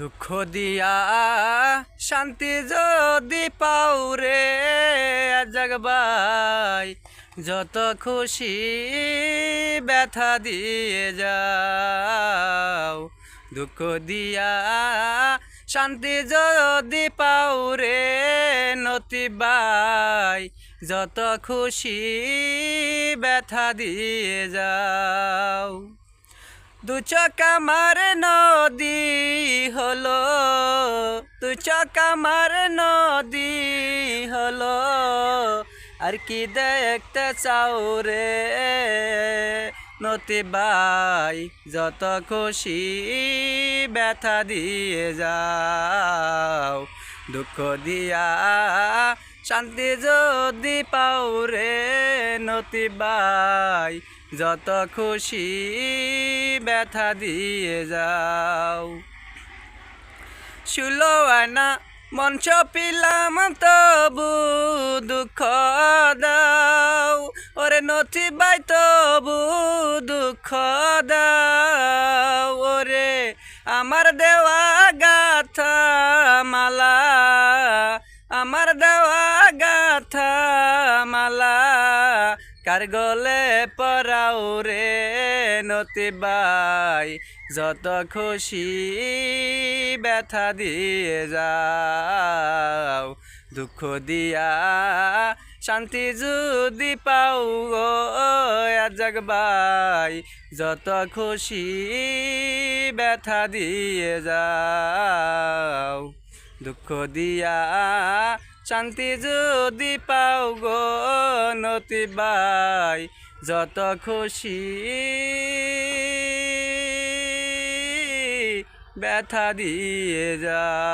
দুঃখ দিয়া শান্তি যদি পাও রে জগবাই যত খুশি ব্যথা দিয়ে যাও। দুঃখ দিয়া শান্তি যদি পাও রে নতিবাই যত খুশি ব্যথা দিয়ে যাও। দু চোখ আমার নদী হলো, দু চোখ আমার নদী হলো, আর কি দেখতে চাও রে নতিবাই যত খুশি ব্যথা দিয়ে যাও। দুঃখ দিয়া শান্তি যদি পাও রে নতিবাই যত খুশি ব্যথা দিয়ে যাও। ষোলো আনা মঞ্চ পিলাম তবু দুঃখ দাও, ওরে নতিবাই তবু দুঃখ দাও। ওরে আমার দেওয়া গাথা মালা, আমার দেওয়া গাথা মালা কার গলে পরাও রে নতিবাই যত খুশি ব্যথা দিয়ে যাও। দুঃখ দিয়া শান্তি যদি পাও গো জগবাই যত খুশি ব্যথা দিয়ে যাও। দুঃখ দিয়া শান্তি যদি পাও গো নতিবাই যত খুশি ব্যথা দিয়ে যাও।